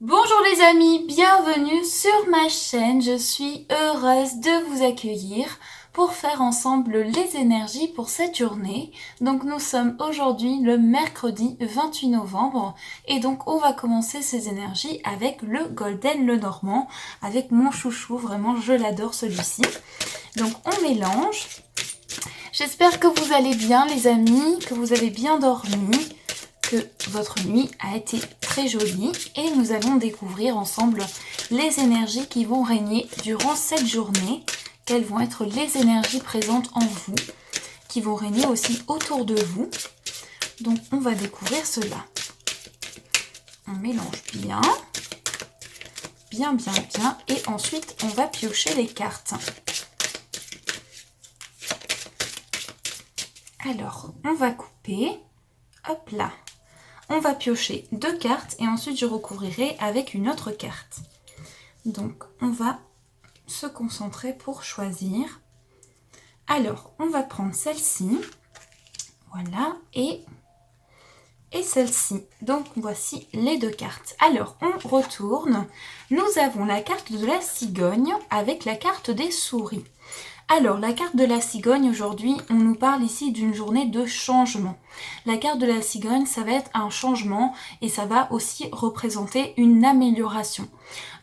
Bonjour les amis, bienvenue sur ma chaîne. Je suis heureuse de vous accueillir pour faire ensemble les énergies pour cette journée. Donc nous sommes aujourd'hui le mercredi 28 novembre et donc on va commencer ces énergies avec le Golden Lenormand, avec mon chouchou, vraiment je l'adore celui-ci. Donc on mélange. J'espère que vous allez bien les amis, que vous avez bien dormi, que votre nuit a été très jolie et nous allons découvrir ensemble les énergies qui vont régner durant cette journée, quelles vont être les énergies présentes en vous, qui vont régner aussi autour de vous. Donc on va découvrir cela. On mélange bien, bien et ensuite on va piocher les cartes. Alors on va couper, hop là. On va piocher 2 cartes et ensuite je recouvrirai avec une autre carte. Donc on va se concentrer pour choisir. Alors on va prendre celle-ci, voilà, et celle-ci. Donc voici les 2 cartes. Alors on retourne, nous avons la carte de la cigogne avec la carte des souris. Alors, la carte de la cigogne, aujourd'hui, on nous parle ici d'une journée de changement. La carte de la cigogne, ça va être un changement et ça va aussi représenter une amélioration.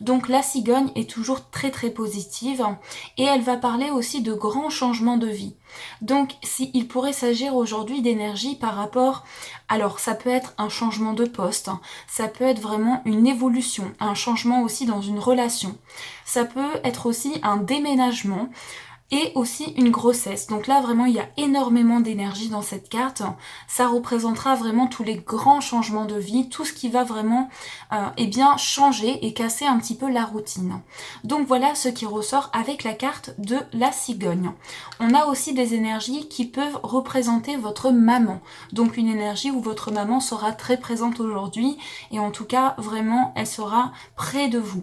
Donc, la cigogne est toujours très positive et elle va parler aussi de grands changements de vie. Donc, il pourrait s'agir aujourd'hui d'énergie par rapport... Alors, ça peut être un changement de poste, ça peut être vraiment une évolution, un changement aussi dans une relation. Ça peut être aussi un déménagement, et aussi une grossesse. Donc là vraiment il y a énormément d'énergie dans cette carte. Ça représentera vraiment tous les grands changements de vie, tout ce qui va vraiment changer et casser un petit peu la routine. Donc voilà ce qui ressort avec la carte de la cigogne. On a aussi des énergies qui peuvent représenter votre maman. Donc une énergie où votre maman sera très présente aujourd'hui et en tout cas vraiment elle sera près de vous.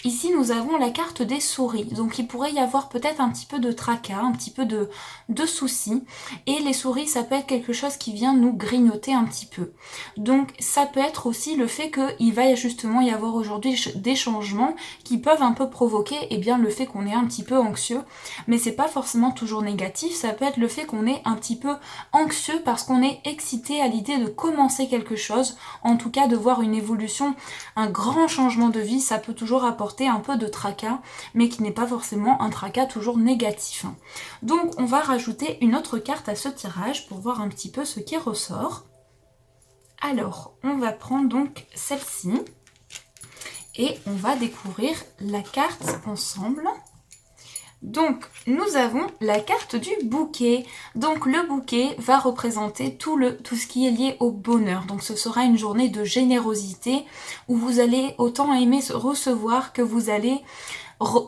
Ici, nous avons la carte des souris. Donc, il pourrait y avoir peut-être un petit peu de tracas, un petit peu de soucis. Et les souris, ça peut être quelque chose qui vient nous grignoter un petit peu. Donc, ça peut être aussi le fait qu'il va justement y avoir aujourd'hui des changements qui peuvent un peu provoquer le fait qu'on est un petit peu anxieux. Mais c'est pas forcément toujours négatif. Ça peut être le fait qu'on est un petit peu anxieux parce qu'on est excité à l'idée de commencer quelque chose. En tout cas, de voir une évolution, un grand changement de vie, ça peut toujours apporter un peu de tracas, mais qui n'est pas forcément un tracas toujours négatif. Donc on va rajouter une autre carte à ce tirage pour voir un petit peu ce qui ressort. Alors on va prendre donc celle-ci et on va découvrir la carte ensemble. Donc, nous avons la carte du bouquet. Donc, le bouquet va représenter tout ce qui est lié au bonheur. Donc, ce sera une journée de générosité où vous allez autant aimer recevoir que vous allez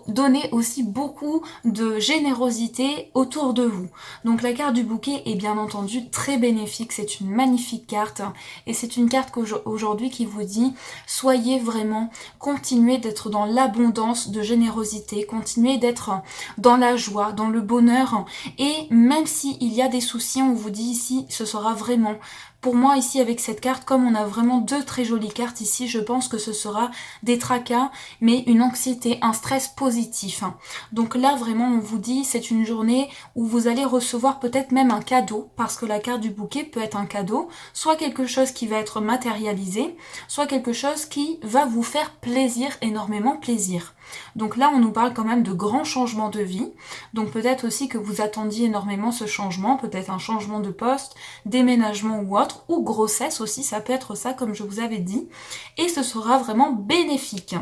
donner aussi beaucoup de générosité autour de vous. Donc la carte du bouquet est bien entendu très bénéfique, c'est une magnifique carte et c'est une carte qu'aujourd'hui qui vous dit soyez vraiment, continuez d'être dans l'abondance de générosité, continuez d'être dans la joie, dans le bonheur et même s'il y a des soucis, on vous dit ici ce sera vraiment pour moi ici avec cette carte, comme on a vraiment 2 très jolies cartes ici, je pense que ce sera des tracas, mais une anxiété, un stress positif. Donc là vraiment on vous dit c'est une journée où vous allez recevoir peut-être même un cadeau, parce que la carte du bouquet peut être un cadeau, soit quelque chose qui va être matérialisé, soit quelque chose qui va vous faire plaisir, énormément plaisir. Donc là on nous parle quand même de grands changements de vie, donc peut-être aussi que vous attendiez énormément ce changement, peut-être un changement de poste, déménagement ou autre, ou grossesse aussi, ça peut être ça comme je vous avais dit, et ce sera vraiment bénéfique.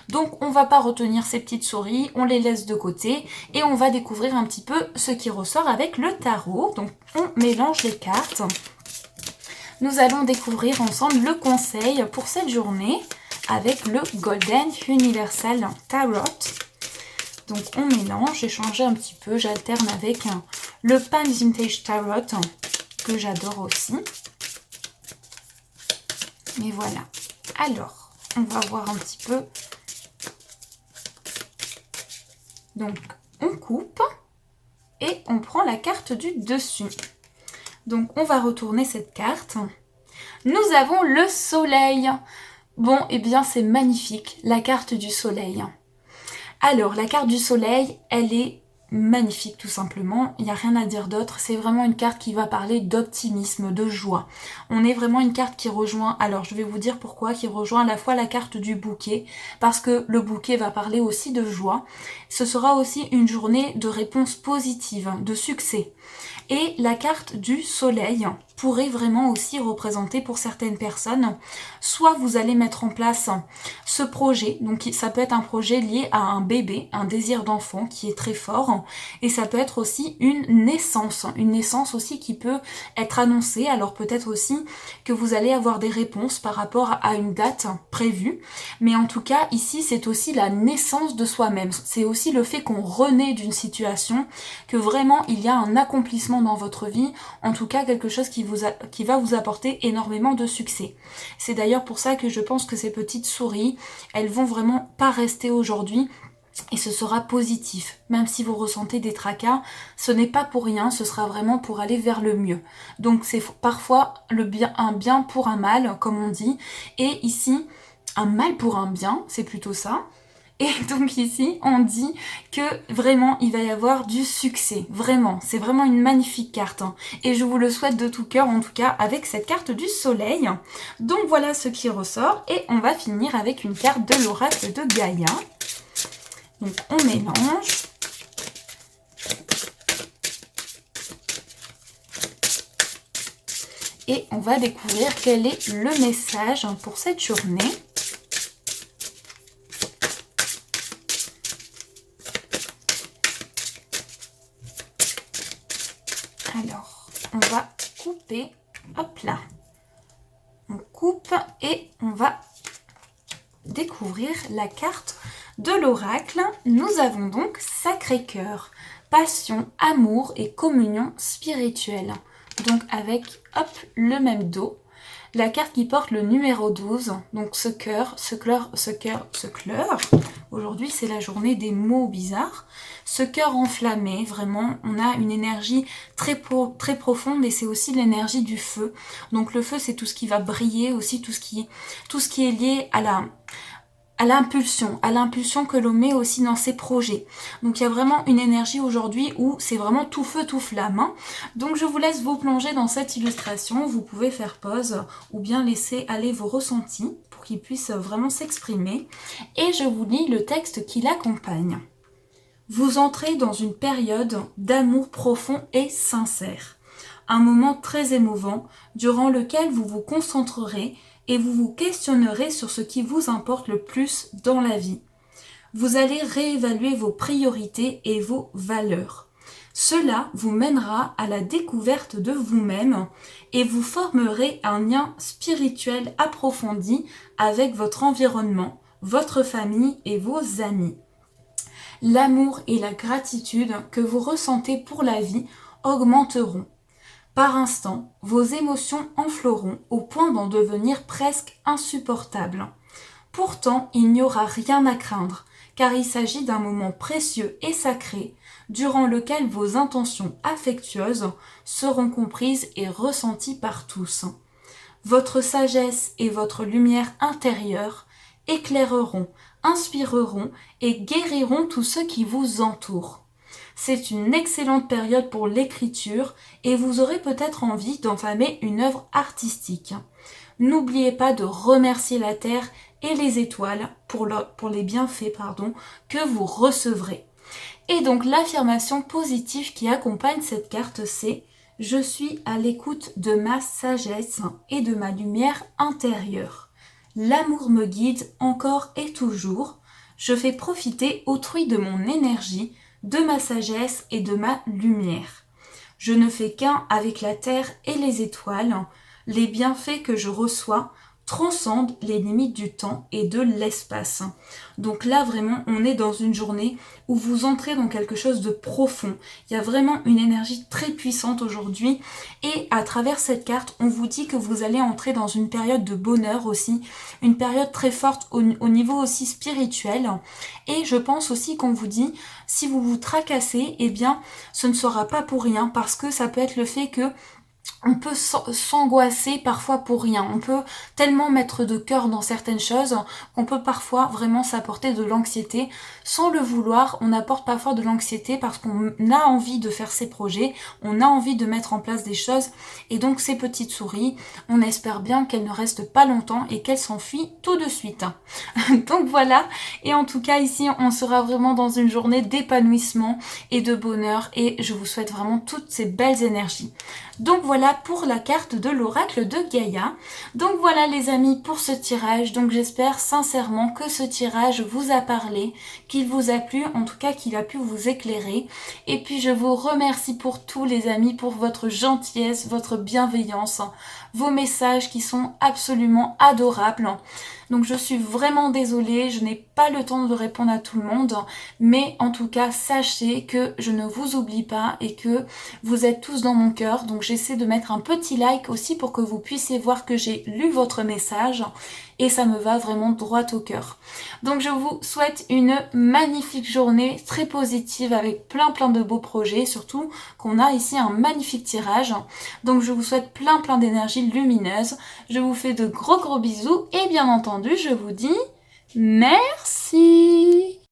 Donc on va pas retenir ces petites souris, on les laisse de côté, et on va découvrir un petit peu ce qui ressort avec le tarot. Donc on mélange les cartes. Nous allons découvrir ensemble le conseil pour cette journée avec le Golden Universal Tarot. Donc on mélange, j'ai changé un petit peu, j'alterne avec le Pan Vintage Tarot que j'adore aussi. Et voilà. Alors, on va voir un petit peu. Donc, on coupe et on prend la carte du dessus. Donc, on va retourner cette carte. Nous avons le soleil. Bon, eh bien c'est magnifique, la carte du soleil. Alors, la carte du soleil, elle est magnifique tout simplement, il n'y a rien à dire d'autre, c'est vraiment une carte qui va parler d'optimisme, de joie. On est vraiment une carte qui rejoint, alors je vais vous dire pourquoi, qui rejoint à la fois la carte du bouquet, parce que le bouquet va parler aussi de joie. Ce sera aussi une journée de réponse positive, de succès. Et la carte du soleil pourrait vraiment aussi représenter pour certaines personnes, soit vous allez mettre en place ce projet, donc ça peut être un projet lié à un bébé, un désir d'enfant qui est très fort, et ça peut être aussi une naissance aussi qui peut être annoncée, alors peut-être aussi que vous allez avoir des réponses par rapport à une date prévue, mais en tout cas ici c'est aussi la naissance de soi-même, c'est aussi le fait qu'on renaît d'une situation, que vraiment il y a un accomplissement dans votre vie, en tout cas quelque chose qui va vous apporter énormément de succès. C'est d'ailleurs pour ça que je pense que ces petites souris, elles vont vraiment pas rester aujourd'hui et ce sera positif. Même si vous ressentez des tracas, ce n'est pas pour rien, ce sera vraiment pour aller vers le mieux. Donc c'est parfois un bien pour un mal, comme on dit, et ici, un mal pour un bien, c'est plutôt ça. Et donc ici, on dit que vraiment, il va y avoir du succès. Vraiment, c'est vraiment une magnifique carte. Et je vous le souhaite de tout cœur, en tout cas, avec cette carte du soleil. Donc voilà ce qui ressort. Et on va finir avec une carte de l'oracle de Gaïa. Donc on mélange. Et on va découvrir quel est le message pour cette journée. Alors, on va couper, hop là, on coupe et on va découvrir la carte de l'oracle. Nous avons donc Sacré-Cœur, passion, amour et communion spirituelle. Donc avec, hop, le même dos. La carte qui porte le numéro 12, donc ce cœur. Aujourd'hui, c'est la journée des mots bizarres. Ce cœur enflammé, vraiment, on a une énergie très profonde et c'est aussi l'énergie du feu. Donc le feu, c'est tout ce qui va briller, aussi tout ce qui est lié à l'impulsion que l'on met aussi dans ses projets. Donc il y a vraiment une énergie aujourd'hui où c'est vraiment tout feu, tout flamme. Hein. Donc je vous laisse vous plonger dans cette illustration. Vous pouvez faire pause ou bien laisser aller vos ressentis pour qu'ils puissent vraiment s'exprimer. Et je vous lis le texte qui l'accompagne. Vous entrez dans une période d'amour profond et sincère. Un moment très émouvant durant lequel vous vous concentrerez et vous vous questionnerez sur ce qui vous importe le plus dans la vie. Vous allez réévaluer vos priorités et vos valeurs. Cela vous mènera à la découverte de vous-même et vous formerez un lien spirituel approfondi avec votre environnement, votre famille et vos amis. L'amour et la gratitude que vous ressentez pour la vie augmenteront. Par instant, vos émotions enfleront au point d'en devenir presque insupportables. Pourtant, il n'y aura rien à craindre, car il s'agit d'un moment précieux et sacré, durant lequel vos intentions affectueuses seront comprises et ressenties par tous. Votre sagesse et votre lumière intérieure éclaireront, inspireront et guériront tous ceux qui vous entourent. C'est une excellente période pour l'écriture et vous aurez peut-être envie d'entamer une œuvre artistique. N'oubliez pas de remercier la Terre et les étoiles pour les bienfaits que vous recevrez. Et donc l'affirmation positive qui accompagne cette carte, c'est « Je suis à l'écoute de ma sagesse et de ma lumière intérieure. L'amour me guide encore et toujours. Je fais profiter autrui de mon énergie, de ma sagesse et de ma lumière. Je ne fais qu'un avec la terre et les étoiles. Les bienfaits que je reçois transcendent les limites du temps et de l'espace. » Donc là, vraiment, on est dans une journée où vous entrez dans quelque chose de profond. Il y a vraiment une énergie très puissante aujourd'hui. Et à travers cette carte, on vous dit que vous allez entrer dans une période de bonheur aussi. Une période très forte au niveau aussi spirituel. Et je pense aussi qu'on vous dit, si vous vous tracassez, eh bien, ce ne sera pas pour rien. Parce que ça peut être le fait que on peut s'angoisser parfois pour rien. On peut tellement mettre de cœur dans certaines choses qu'on peut parfois vraiment s'apporter de l'anxiété. Sans le vouloir, on apporte parfois de l'anxiété parce qu'on a envie de faire ses projets, on a envie de mettre en place des choses. Et donc ces petites souris, on espère bien qu'elles ne restent pas longtemps et qu'elles s'enfuient tout de suite. Donc voilà, et en tout cas ici on sera vraiment dans une journée d'épanouissement et de bonheur et je vous souhaite vraiment toutes ces belles énergies. Donc voilà pour la carte de l'oracle de Gaïa. Donc voilà les amis pour ce tirage. Donc j'espère sincèrement que ce tirage vous a parlé, qu'il vous a plu, en tout cas qu'il a pu vous éclairer. Et puis je vous remercie pour tout les amis, pour votre gentillesse, votre bienveillance, vos messages qui sont absolument adorables. Donc je suis vraiment désolée, je n'ai pas le temps de répondre à tout le monde, mais en tout cas sachez que je ne vous oublie pas et que vous êtes tous dans mon cœur. Donc j'essaie de mettre un petit like aussi pour que vous puissiez voir que j'ai lu votre message et ça me va vraiment droit au cœur. Donc je vous souhaite une magnifique journée très positive avec plein de beaux projets, surtout qu'on a ici un magnifique tirage. Donc je vous souhaite plein d'énergie lumineuse. Je vous fais de gros bisous et bien entendu je vous dis merci.